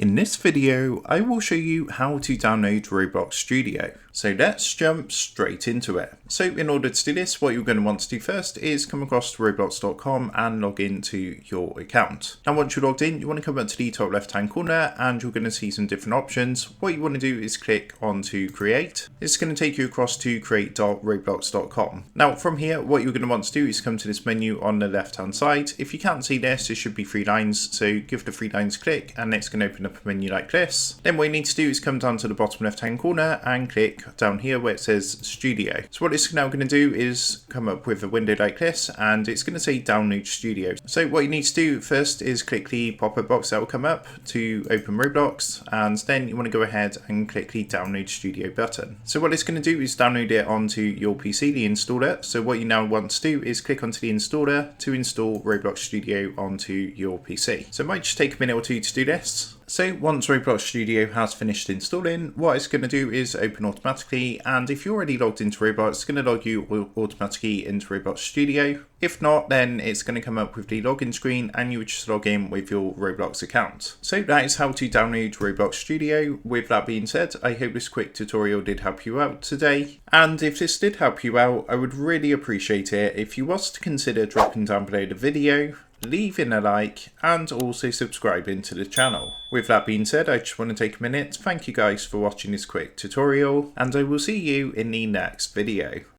In this video, I will show you how to download Roblox Studio. So let's jump straight into it. So in order to do this, what you're going to want to do first is come across to roblox.com and log into your account. Now once you're logged in, you want to come up to the top left hand corner and you're going to see some different options. What you want to do is click onto create. It's going to take you across to create.roblox.com. Now from here, what you're going to want to do is come to this menu on the left hand side. If you can't see this, it should be 3 lines. So give the 3 lines a click and it's going to open up a menu like this. Then what you need to do is come down to the bottom left hand corner and click down here where it says Studio. So what it's now going to do is come up with a window like this and it's going to say download Studio. So what you need to do first is click the pop-up box that will come up to open Roblox, and then you want to go ahead and click the download Studio button. So what it's going to do is download it onto your PC, the installer. So what you now want to do is click onto the installer to install Roblox Studio onto your PC. So it might just take a minute or two to do this. So once Roblox Studio has finished installing, what it's going to do is open automatically, and if you're already logged into Roblox, it's going to log you automatically into Roblox Studio. If not, then it's going to come up with the login screen and you would just log in with your Roblox account. So that is how to download Roblox Studio. With that being said, I hope this quick tutorial did help you out today. And if this did help you out, I would really appreciate it if you was to consider dropping down below the video, leaving a like, and also subscribing to the channel. With that being said, I just want to take a minute to thank you guys for watching this quick tutorial, and I will see you in the next video.